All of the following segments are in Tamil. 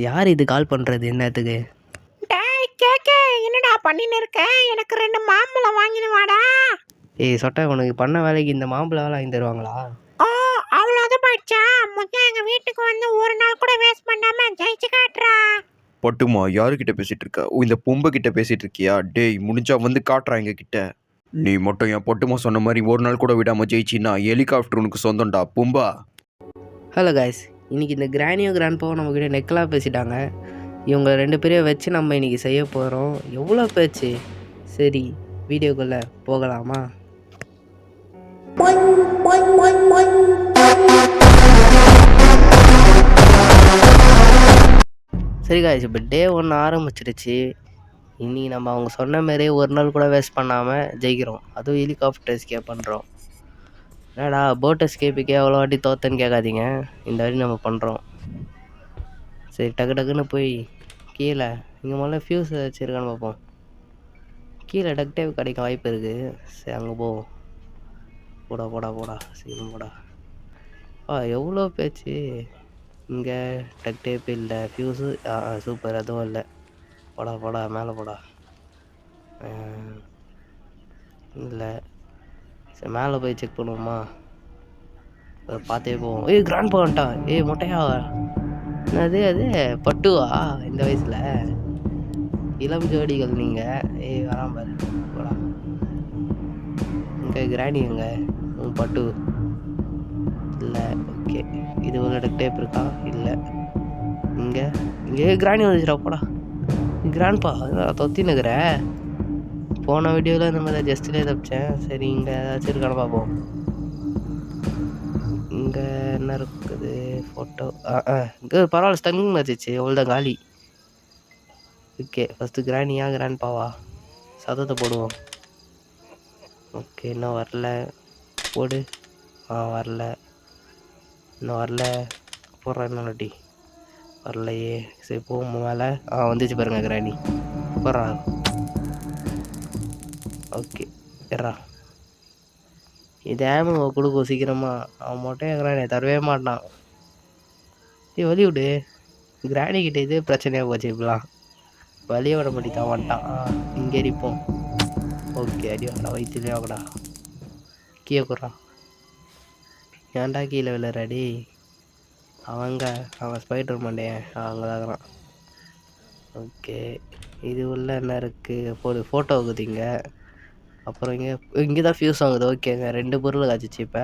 யார் இது கால் பண்ணுறது என்னத்துக்கு? டேய் கேக்கே, என்னடா பண்ணின்னு இருக்க? எனக்கு 2 மாம்பழம் வாங்கினு வாடா. ஏய் சொட்டை, உனக்கு பண்ண வேலைக்கு இந்த மாம்பழம்லாம் வாங்கி தருவாங்களா? ஓ, அவ்வளோதான் போயிடுச்சா? முக்கியம் எங்கள் வீட்டுக்கு வந்து ஒரு நாள் கூட வேஸ்ட் பண்ணாம ஜெயிச்சு காட்டுறா. பட்டுமா, யாருக்கிட்ட பேசிட்டு இருக்க? ஓ, இந்த பொம்பை கிட்ட பேசிட்டு இருக்கியா? டேய், முடிஞ்சா வந்து காட்டுறா எங்க கிட்ட. நீ மட்டும் என் பட்டுமா சொன்ன மாதிரி ஒரு நாள் கூட விடாம ஜெயிச்சின்னா ஹெலிகாப்டர் உனக்கு சொந்தம்டா பொம்பா. ஹலோ காய்ஸ், இன்றைக்கி இந்த கிராண்டியும் கிராண்ட்பாவும் நம்மக்கிட்ட நெக்கலாக பேசிட்டாங்க. இவங்க 2 பேரையும் வச்சு நம்ம இன்றைக்கி செய்ய போகிறோம். எவ்வளோ பேச்சு. சரி, வீடியோக்குள்ளே போகலாமா? சரி காய்ஸ், இப்போ டே 1 ஆரம்பிச்சிடுச்சு. இன்றைக்கி நம்ம அவங்க சொன்ன மாதிரியே ஒரு நாள் கூட வேஸ்ட் பண்ணாமல் ஜெயிக்கிறோம். அதுவும் ஹெலிகாப்டர் எஸ்கேப் பண்ணுறோம். என்னடா போட் எஸ்கேப்புக்கே எவ்வளோ வாட்டி தோத்தன்னு கேட்காதீங்க. இந்த வாட்டி நம்ம பண்ணுறோம். சரி, டக்கு டக்குன்னு போய் கீழே இங்கே முதல்ல ஃபியூஸ் வச்சுருக்கான்னு பார்ப்போம். கீழே டக் டேப் கிடைக்க வாய்ப்பு இருக்குது. சரி, அங்கே போவோம். போடா போடா போடா, சீக்கிரம் போடா. எவ்வளோ பேச்சு. இங்கே டக் டேப் இல்லை, ஃபியூஸு சூப்பர், அதுவும் இல்லை. போடா போடா, மேலே போடா. இல்லை, சரி மேலே போய் செக் பண்ணுவோமா? பார்த்தே போவோம். ஏய் கிராண்ட் பான்ட்டா, ஏய் மொட்டையா, அது அது பட்டுவா இந்த வயசில்? இளம் ஜோடிகள் நீங்கள். ஏய் வரான் பாரு, போடா. இங்கே கிராணி எங்க? பட்டு இல்லை. ஓகே, இது ஒரு டக் டேப் இருக்கா? இல்லை. இங்கே இங்கே கிராணி வந்துச்சுடா, போடா. கிராண்ட்பா தொத்தினுக்குற. போன வீடியோவில் இந்த மாதிரி ஜஸ்ட்லேயே தப்பிச்சேன். சரி, இங்கே ஏதாச்சும் இருக்கான்னு பார்ப்போம். இங்கே என்ன இருக்குது? ஃபோட்டோ. இங்கே பரவாயில்ல, ஸ்டங்கிங் வச்சிச்சு. எவ்வளோதான் காலி. ஓகே, ஃபஸ்ட்டு கிராண்டியா கிராண்ட்பாவா? சத்தத்தை போடுவோம். ஓகே, இன்னும் வரல. போடு. வரல, இன்னும் வரல. போடுறேன் இன்னொரு வரலையே. சரி, போகும் மேலே. வந்துச்சு பாருங்க கிராணி. போடுறா. ஓகே, ஏறா. இதே கொடுக்கும் சீக்கிரமா. அவன் மொட்டையை கிராணி தரவே மாட்டான். வழி விடு. கிராணி கிட்ட இதே பிரச்சனையாக போச்சு. இப்படிலாம் வழியை விட மாட்டேன் வந்துட்டான். இங்கே எரிப்போம். ஓகே, அடி வாங்கடா, வயிற்றுலேயே வாங்கடா. கீழே போடுறான். ஏன்டா கீழே விளையாடி? அவன் ஸ்பைடர் மண்டையன் அங்கே தான் இருக்கிறான். ஓகே, இது உள்ள என்ன இருக்குது? ஃபோட்டோ இருக்குதுங்க. அப்புறம் இங்கே தான் ஃபியூஸ் ஆகுது. ஓகேங்க, 2 பொருள் காய்ச்சிச்சு. இப்போ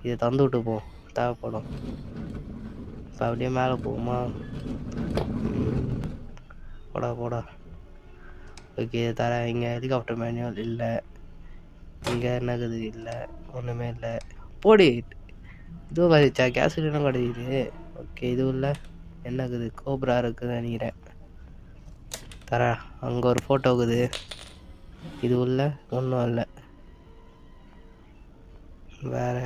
இதை தந்து விட்டுப்போம், தேவைப்படும். இப்போ அப்படியே மேலே போகுமா? போடா போடா. ஓகே, இங்கே ஹெலிகாப்டர் மேனுவல் இல்லை. இங்கே என்னக்குது? இல்லை, ஒன்றுமே இல்லை. போடி. இதுவும் காய்ச்சா, கேஸ் சிலிண்டரும் கிடைக்குது. ஓகே, இது உள்ள என்னக்குது? கோப்ரா இருக்குதுன்னு நினைக்கிறேன். அங்கே ஒரு ஃபோட்டோ இருக்குது. இது உள்ள ஒன்றும் இல்லை. வேறு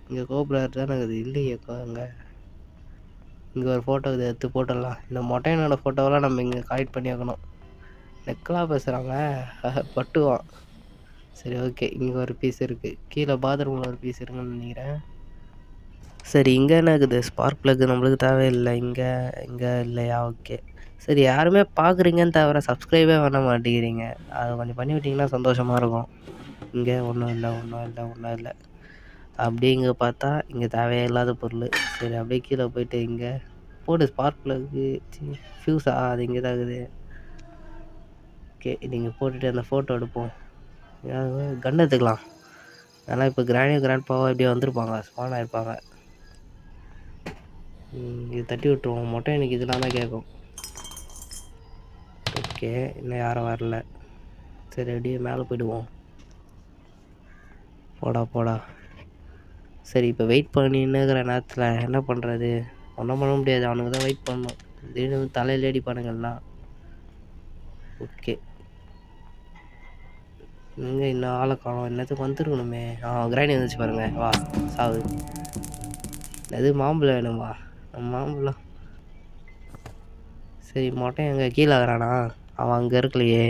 இங்கே கோப்ரா தானே இருக்குது. இல்லையே அங்கே. இங்கே ஒரு ஃபோட்டோ இது, எடுத்து போட்டுடலாம். இந்த மொட்டையனோட ஃபோட்டோவெல்லாம் நம்ம இங்கே கலெக்ட் பண்ணி வைக்கணும். நெக்கலாக பேசுகிறாங்க, பட்டுவான். சரி, ஓகே, இங்கே ஒரு பீஸ் இருக்குது. கீழே பாத்ரூமில் ஒரு பீஸ் இருக்குன்னு நினைக்கிறேன். சரி, இங்கே என்ன இருக்குது? ஸ்பார்க் ப்ளக்கு நம்மளுக்கு தேவையில்லை. இங்கே இல்லையா? ஓகே, சரி, யாருமே பார்க்குறீங்கன்னு தவிர சப்ஸ்கிரைபே பண்ண மாட்டேங்கிறீங்க. அதை கொஞ்சம் பண்ணி விட்டிங்கன்னா சந்தோஷமாக இருக்கும். இங்கே ஒன்றும் இல்லை. அப்படியே இங்கே பார்த்தா இங்கே தேவையே இல்லாத பொருள். சரி, அப்படியே கீழே போயிட்டு இங்கே போடு. ஸ்பார்க் ப்ளக்கு ஃபியூஸா? அது இங்கே தான் இருக்குது. ஓகே, இது இங்கே போட்டுட்டு அந்த ஃபோட்டோ எடுப்போம். கன் எடுத்துக்கலாம். ஆனால் இப்போ கிராண்ட்பாவா இப்படியே வந்திருப்பாங்க, ஸ்பான் ஆகிருப்பாங்க. இது தட்டி விட்டுருவோம். மொட்டை எனக்கு இதெல்லாம் தான் கேட்கும். ஓகே, இன்னும் யாரும் வரல. சரி, அப்படியே மேலே போய்டுவோம். போடா. சரி, இப்போ வெயிட் பண்ணின்னுக்கிற நேரத்தில் என்ன பண்ணுறது? ஒன்றும் பண்ண முடியாது. அவனுக்கு தான் வெயிட் பண்ணணும். திடீர்னு தலையில் அடிப்பானுங்கள்லாம். ஓகே, இங்கே இன்னும் ஆளை காணும். என்னத்துக்கு வந்துருக்கணுமே. கிராண்டி வந்துச்சு பாருங்க. வா, சாவு. எது மாம்பழம் வேணுமா? மாம்பழம். சரி, மொட்டை எங்கே? கீழே ஆகிறானா? அவன் அங்கே இருக்கலையே.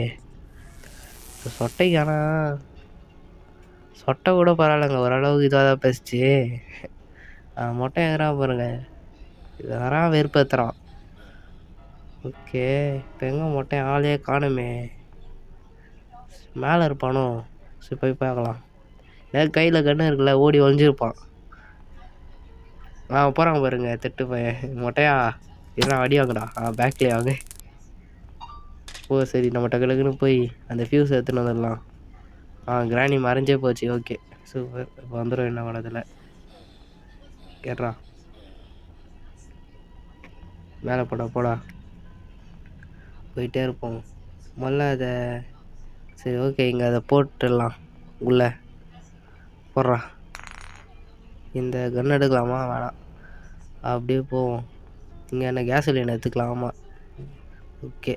சொட்டைக்கானா? சொட்டை கூட பரவாயில்லைங்க, ஓரளவுக்கு இதாக தான் பேசிச்சு. மொட்டை எங்கிறான் பாருங்க. இதெல்லாம் வெறுப்பேற்றுறான். ஓகே, இப்போ எங்கே மொட்டை ஆளே காணுமே. மேலே இருப்பானோ? சரி போய் பார்க்கலாம். ஏதாவது கையில் கன்று இருக்குல்ல, ஓடி ஒழிஞ்சிருப்பான். போகிறாங்க பாருங்க திட்டு பையன். மொட்டையா இதெல்லாம் அடி வாங்கடா. பேக்லேயே வாங்க. ஓ சரி, நம்ம டக்கு டக்குன்னு போய் அந்த ஃபியூஸ் எடுத்துன்னு வந்துடலாம். கிராணி மறைஞ்சே போச்சு. Okay super. இப்போ வந்துடும் என்ன படத்தில். கேட்றா மேலே போடா. போயிட்டே இருப்போம். முதல்ல அதை சரி ஓகே இங்கே அதை போட்டுடலாம். உள்ளே போடுறா. இந்த கன் எடுக்கலாமா? வேணாம், அப்படியே போவோம். இங்கே என்ன கேஸ் சிலிண்டர் எடுத்துக்கலாம். ஆமாம் ஓகே,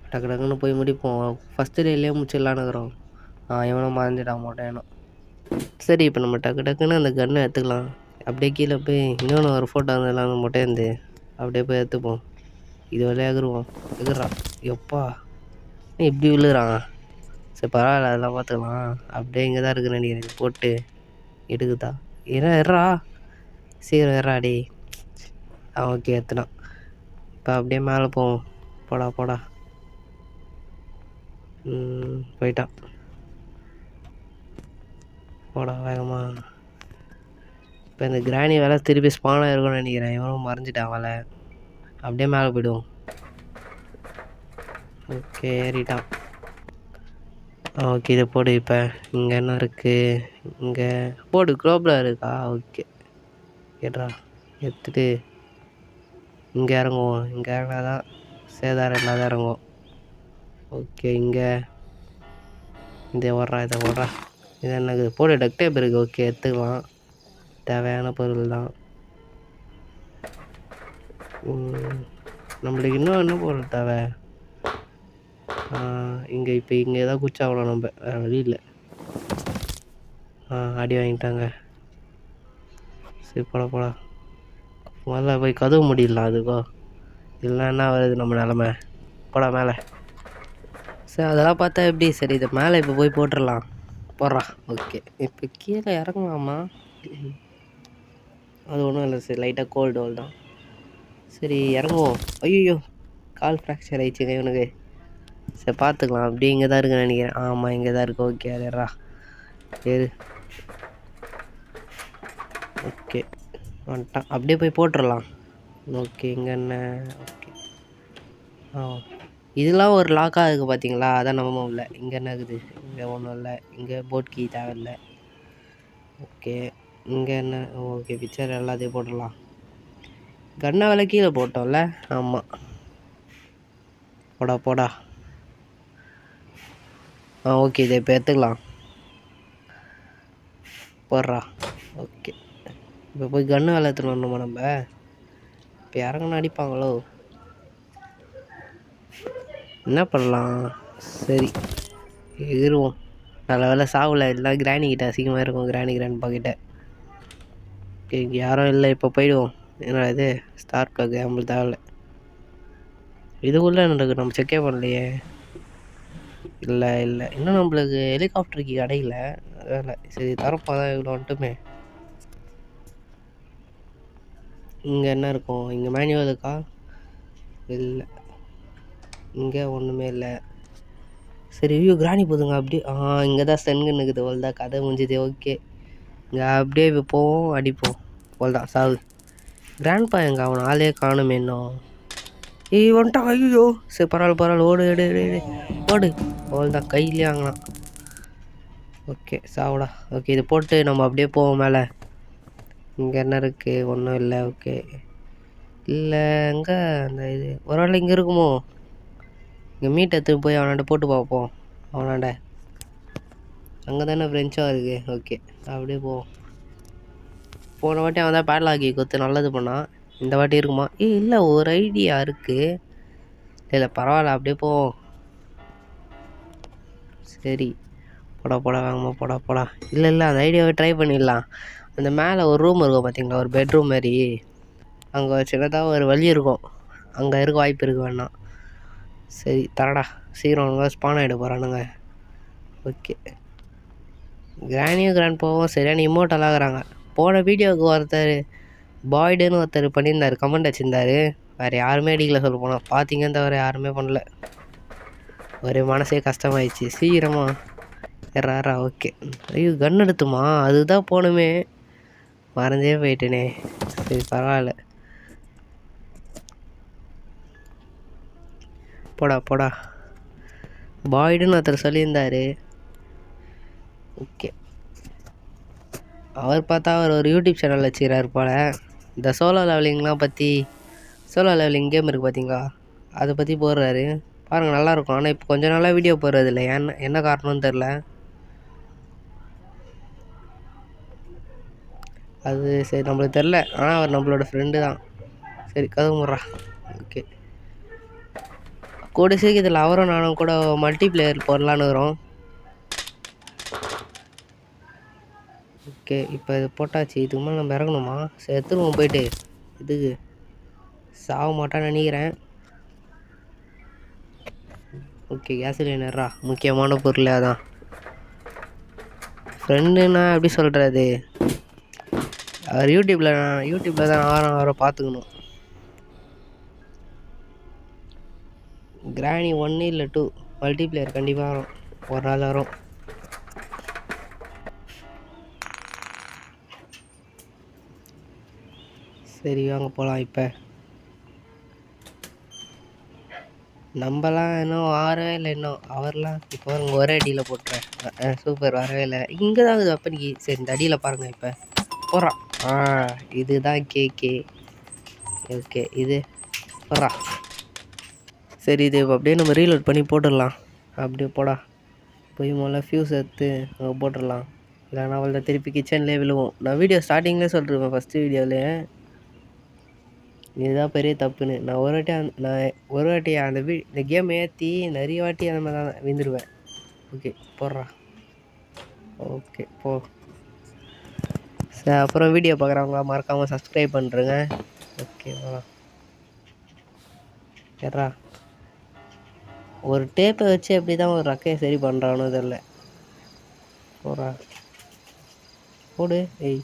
டக்கு டக்குன்னு போய் முடிப்போம். ஃபஸ்ட்டு டேலேயே முடிச்சிடலான்னு இருக்கிறோம். இவனும் மறைஞ்சிடான் மொட்டையானும். சரி இப்போ நம்ம டக்கு டக்குன்னு அந்த கன்னை எடுத்துக்கலாம். அப்படியே கீழே போய் இன்னொன்று ஒரு ஃபோட்டோ வந்துடலாம் மொட்டையந்து. அப்படியே போய் எடுத்துப்போம். இது வழியாக எகுறான். எப்பா இப்படி விழுறான். சரி பரவாயில்ல, அதெல்லாம் பார்த்துக்கலாம். அப்படியே இங்கே தான் இருக்குன்னு நினைக்கிறேன். போட்டு எடுக்குதா? எறா சீக்கிரம் எறாடி. ஓகே எடுத்துனான். இப்போ அப்படியே மேலே போவோம். போடா போயிட்டான். போடா வேகமா. இப்போ இந்த கிராணி வேலை திருப்பி ஸ்பானாக இருக்கும்னு நினைக்கிறேன். இவனும் மறைஞ்சிட்டான் வேலை. அப்படியே மேலே போய்டுவோம். ஓகே ஏறிட்டான். ஓகே இதை போடு. இப்போ இங்கே என்ன இருக்குது? இங்கே போடு. குளோபில் இருக்கா? ஓகே கேட்றா. எடுத்துட்டு இங்கே இறங்குவோம். இங்கே இறங்கினா தான் சேதாரம் இல்லாத இறங்குவோம். ஓகே இங்கே இதை ஓடுறா. இது எனக்கு போடு. டக்டேப் இருக்குது. ஓகே எடுத்துக்கலாம். தேவையான பொருள் தான். நம்மளுக்கு இன்னும் என்ன பொருள் தேவை? இங்கே இப்போ இங்கே தான் குச்சாகணும். நம்ம வேறு வழி இல்லை. அடி வாங்கிட்டாங்க. சரி போடா. முதல்ல போய் கதவு முடியலாம். அதுக்கோ இல்லைன்னா என்ன வருது நம்ம நிலமை. போடா மேலே. சரி அதெல்லாம் பார்த்தா எப்படி? சரி இதை மேலே இப்போ போய் போட்டுடலாம். போடுறா. ஓகே இப்போ கீழே இறங்கலாமா? அது ஒன்றும் இல்லை. சரி லைட்டாக கோல்டு ஹோல் தான். சரி இறங்குவோம். ஐயோ கால் ஃப்ராக்சர் ஆயிடுச்சுங்க இவனுக்கு. சரி பார்த்துக்கலாம். அப்படியே இங்கே தான் இருக்குன்னு நினைக்கிறேன். ஆமாம் இங்கே தான் இருக்கு. ஓகே அதேறா ஏறு. ஓகே வந்துட்டான். அப்படியே போய் போட்டுடலாம். ஓகே இங்கே என்ன? ஓகே இதெல்லாம் ஒரு லாக்காக இருக்குது பார்த்தீங்களா? அதான் நம்ம இல்லை. இங்கே என்ன இருக்குது? இங்கே ஒன்றும் இல்லை. இங்கே போட் கீ தேவையில்லை. ஓகே இங்கே என்ன? ஓகே பிக்சர் எல்லாத்தையும் போட்டுடலாம். கண்ணை வேலை கீழே போட்டோம்ல. ஆமாம் போடா. ஓகே இதை இப்போ எடுத்துக்கலாம். போடுறா. ஓகே இப்போ போய் கன்று வேலை எடுத்துன்னு வரணுமா நம்ம? இப்போ இறங்கணும் அடிப்பாங்களோ? என்ன பண்ணலாம்? சரி எகிருவோம். நல்ல வேலை சாவில் இல்லை. கிராணிக்கிட்ட அசிங்கமாக இருக்கும். கிராண்ட் பாக்கிட்ட. ஓகே இங்கே யாரும் இல்லை. இப்போ போயிடுவோம். என்னடா இது ஸ்டார் பிளக் நம்மளுக்கு தேவையில்ல. இதுக்குள்ளே நடக்கு. நம்ம செக்கே பண்ணலையே. இல்லை இன்னும் நம்மளுக்கு ஹெலிகாப்டருக்கு கிடைக்கல வேலை. சரி தரப்பா தான் இவ்வளோ வந்துட்டுமே. இங்கே என்ன இருக்கும்? இங்கே மேனுவல் இருக்கா? இல்லை இங்கே ஒன்றுமே இல்லை. சரி கிராணி போதுங்க. அப்படியே இங்கே தான் சென்கன் இருக்குது. அவள் தான் கதை முடிஞ்சுது. ஓகே இங்கே அப்படியே இப்போ போவோம். அடிப்போம். அவள் தான் சாவு. கிராண்ட்பா எங்கே? அவன் ஆளே காணுமே இன்னும். வந்துட்டான். ஐயோ சரி பரவாயில்ல. ஓடு ஓடு. அவள் தான் கையிலே வாங்கலாம். ஓகே சாவுடா. ஓகே இது போட்டு நம்ம அப்படியே போவோம் மேலே. இங்கே என்ன இருக்குது? ஒன்றும் இல்லை. ஓகே இல்லை எங்கே அந்த இது ஒரு வேளை இங்கே இருக்குமோ? இங்கே மீட் எடுத்துன்னு போய் அவனாண்ட போட்டு பார்ப்போம். அவனாண்ட அங்கே தானே ஃப்ரெஞ்சாக இருக்குது. ஓகே அப்படியே போவோம். போன வாட்டி அவன் தான் பேட்லாக்கி கொடுத்து நல்லது பண்ணான். இந்த வாட்டி இருக்குமா? இல்லை ஒரு ஐடியா இருக்குது. இல்லை பரவாயில்ல அப்படியே போவோம். சரி போடா வாங்கம்மா போடா. இல்லை அந்த ஐடியாவை ட்ரை பண்ணிடலாம். அந்த மேலே ஒரு ரூம் இருக்கும் பார்த்தீங்களா? ஒரு பெட்ரூம் மாதிரி. அங்கே சின்னதாக ஒரு வழி இருக்கும். அங்கே இருக்க வாய்ப்பு இருக்குது வேணாம். சரி தரடா. சீக்கிரம் அவங்க ஸ்பான் ஆகிட போகிறானுங்க. ஓகே கிராண்ட் போவோம். சரியான இமோட்டலாகிறாங்க. போன வீடியோவுக்கு ஒருத்தர் பாய்டுன்னு ஒருத்தர் பண்ணியிருந்தார். கமெண்ட் வச்சுருந்தார். வேறு யாருமே அடிக்கல சொல்ல போனால். பார்த்தீங்கன்னு தவிர யாருமே பண்ணல. ஒரே மனசே கஷ்டமாயிடுச்சு. சீக்கிரமா யாரா ஓகே. ஐயோ கன் எடுத்துமா? அதுதான் போகணுமே, மறந்தே போயிட்டேனே. சரி பரவாயில்ல. போடா போடா. பாய்டுன்னு ஒருத்தர் சொல்லியிருந்தார். ஓகே. அவர் பார்த்தா அவர் ஒரு யூடியூப் சேனல் வச்சுக்கிறாரு போல். இந்த சோலோ லெவலிங்லாம் பற்றி, சோலோ லெவலிங் கேம் இருக்குது பார்த்தீங்களா, அதை பற்றி போடுறாரு பாருங்கள், நல்லாயிருக்கும். ஆனால் இப்போ கொஞ்ச நாளாக வீடியோ போடுறதில்ல. என்ன காரணம்னு தெரில. அது சரி நம்மளுக்கு தெரில. ஆனால் அவர் நம்மளோட ஃப்ரெண்டு தான். சரி கதவு முட்றா. ஓகே. கூட சீக்கிரத்தில் அவரும் நானும் கூட மல்டி பிளேயர் போடலான்னு இருக்கிறோம். ஓகே இப்போ இது போட்டாச்சு. இதுக்கு மேலே நம்ம இறங்கணுமா? சரி எடுத்துருவோம் போயிட்டு. இதுக்கு சாக மாட்டான்னு நினைக்கிறேன். ஓகே கேஸ் சிலிண்டரா முக்கியமான பொருள். அதான் ஃப்ரெண்டுன்னா எப்படி சொல்கிறது, அவர் யூடியூப்பில் தான் அவரை பார்த்துக்கணும். கிராணி 1 இல்லை 2 மல்டிப்ளேயர் கண்டிப்பாக வரும், ஒரு நாள் வரும். சரி வாங்க போகலாம். இப்போ நம்மலாம் இன்னும் வரவே இல்லை. இன்னும் அவர்லாம் இப்போ பாருங்க ஒரே அடியில் போட்டுறேன். சூப்பர் வரவே இல்லை. இங்கே தான் இருக்குது அப்போ. சரி இந்த அடியில் பாருங்கள் இப்போ போடுறான். இதுதான் கேக்கே. ஓகே இது போடுறா. சரி இது அப்படியே நம்ம ரீலோட் பண்ணி போட்டுடலாம். அப்படியே போடா. போய் முதல்ல ஃபியூஸ் எடுத்து அங்கே போட்டுடலாம். இல்லைனா அவள்தான் திருப்பி கிச்சன்லேயே விழுவோம். நான் வீடியோ ஸ்டார்டிங்லேயே சொல்லிருவேன், ஃபஸ்ட்டு வீடியோவிலே இதுதான் பெரிய தப்புன்னு. நான் ஒரு வாட்டி இந்த கேம் ஏற்றி நிறைய வாட்டி அந்த மாதிரி தான் விழுந்துடுவேன். ஓகே போடுறா. ஓகே போ. சரி அப்புறம் வீடியோ பார்க்குறவங்களா மறக்காமல் சப்ஸ்கிரைப் பண்ணுறேங்க. ஓகே போகலாம். ஏறா ஒரு டேப்பை வச்சு எப்படி தான் ஒரு ரக்கையை சரி பண்ணுறானோ தெரில. போடா போடு. ஏய்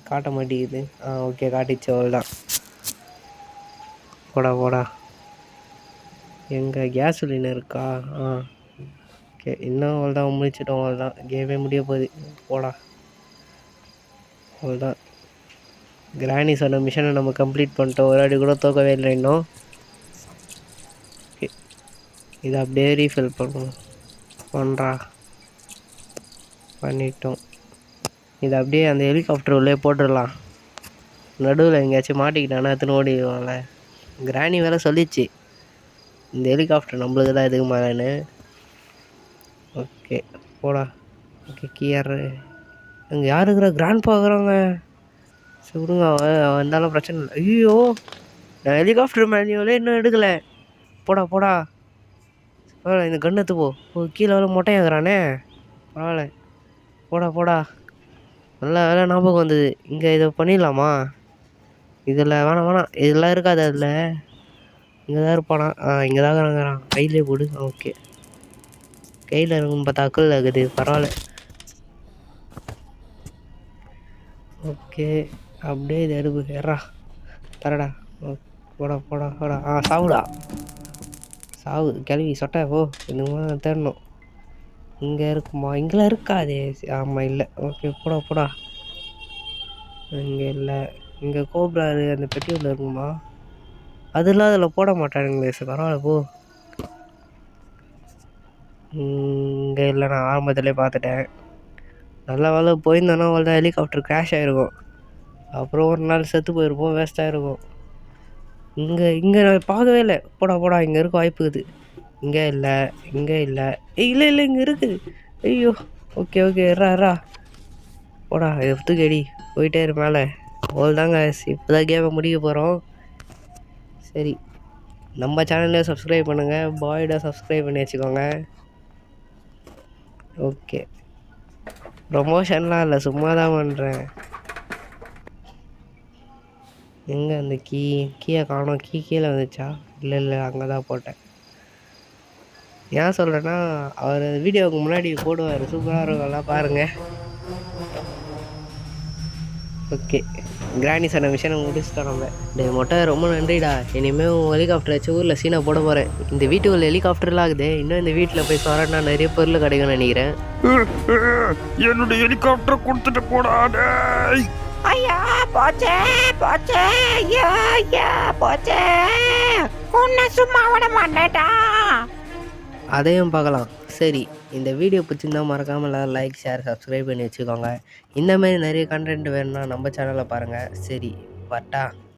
காட்ட மாட்டேங்குது. ஓகே காட்டிச்சு. அவ்வளோதான். போடா போடா. எங்கே கேஸ் சிலிண்டர் இருக்கா? ஓகே இன்னும் அவ்வளோதான் முடிச்சிட்டோம். அவ்வளோதான் கேமே முடிய போகுது. போடா அவ்வளோதான். கிராணி சொன்ன மிஷனை நம்ம கம்ப்ளீட் பண்ணிட்டோம். ஒரு அடி கூட தோக்கவே இல்லை இன்னும். ஓகே இதை அப்படியே ரீஃபில் பண்ணிட்டோம். இதை அப்படியே அந்த ஹெலிகாப்டர் உள்ளே போட்டுடலாம். நடுவில் எங்கேயாச்சும் மாட்டிக்கிட்டானா எத்தனை ஓடிடுவாங்கள்ல. கிராணி வேலை சொல்லிச்சு இந்த ஹெலிகாப்டர் நம்மளுக்கு தான் எதுக்கு மேலேன்னு. ஓகே போடா. ஓகே கியர் அங்கே யார் இருக்கிற? கிராண்ட் பார்க்குறாங்க. சரி விடுங்க, அவன் வந்தாலும் பிரச்சனை இல்லை. ஐயோ நான் ஹெலிகாப்டர் மேனுவலே இன்னும் எடுக்கலை. போடா போடா. பரவாயில்ல இந்த கண்ணத்து கீழே வேலை மொட்டையாகிறானே. பரவாயில்ல போடா போடா. நல்லா வேலை ஞாபகம் வந்தது. இங்கே இதை பண்ணிடலாமா? இதில் வேணாம் இதெல்லாம் இருக்காது. அதில் இங்கே தான் இருப்பானா? இங்கே தான் இறங்குறான். கையிலே போடு. ஓகே கையில் இறங்கும் பார்த்தா அக்கல் ஆகுது. பரவாயில்ல. ஓகே அப்படியே இது எடுப்பு ஏறா தரடா. போடா போடா போடா. சாவுடா சாவு கிளவி சொட்டா. இன்னும் தேடணும். இங்கே இருக்குமா? இங்கெல்லாம் இருக்காதே. ஆமாம் இல்லை. ஓகே போடா போடா. இங்கே இல்லை. இங்கே கோப்ரா அந்த பெட்டி உள்ள இருக்குமா? அதெல்லாம் அதில் போட மாட்டானுங்களே. பரவாயில்ல போ. இங்கே இல்லை. நான் ஆரம்பத்திலே பார்த்துட்டேன். நல்ல வேலை போயிருந்தோன்னா அவ்வளோதான் ஹெலிகாப்டர் கிராஷ் ஆகிருக்கும். அப்புறம் ஒரு நாள் செத்து போயிருப்போம், வேஸ்ட்டாக இருக்கும். இங்கே நான் பார்க்கவே இல்லை. போடா போடா. இங்கே இருக்க வாய்ப்பு இருக்குது. இங்கே இல்லை. இல்லை இங்கே இருக்குது. ஐயோ ஓகே எறா போடா. இதை தூக்கி போயிட்டே இரு மேலே. அவ்வளோதாங்க. இப்போ தான் கேமை முடிக்க போகிறோம். சரி நம்ம சேனல்லே சப்ஸ்கிரைப் பண்ணுங்கள். பாய்டா சப்ஸ்கிரைப் பண்ணி வச்சுக்கோங்க. ஓகே ப்ரொமோஷன்லாம் இல்லை, சும்மா தான் பண்ணுறேன். எங்கே அந்த கீயை காணோம். கீழே வந்துச்சா? இல்லை அங்கே தான் போட்டேன். ஏன் சொல்கிறேன்னா அவர் வீடியோவுக்கு முன்னாடி போடுவார். சூப்பராக இருக்கும்லாம் பாருங்கள். ஓகே கிராணி சொன்ன மிஷனை முடிச்சிட்டோம் நம்ம. டே மொட்டை ரொம்ப நன்றிடா. இனிமேல் ஹெலிகாப்டர் வச்சு ஊரில் சீனை போட போகிறேன். இந்த வீட்டுக்குள்ள ஹெலிகாப்டர்லாம் ஆகுது. இன்னும் இந்த வீட்டில் போய் சொரன்னா நிறைய பொருள் கிடைக்கும்னு நினைக்கிறேன். என்னோட ஹெலிகாப்டர் கொடுத்துட்டு போடாதே. ஐயா போச்சே போச்சே ஐயா ஐயா போச்சே. உன்னை சும்மா விட மாட்டேடா. அதையும் பார்க்கலாம். சரி, இந்த வீடியோ பிடிச்சிருந்தா மறக்காமல் லைக் ஷேர் சப்ஸ்கிரைப் பண்ணி வச்சுக்கோங்க. இந்தமாரி நிறைய கண்டென்ட் வேணும்னா நம்ம சேனலை பாருங்கள். சரி, வட்டா.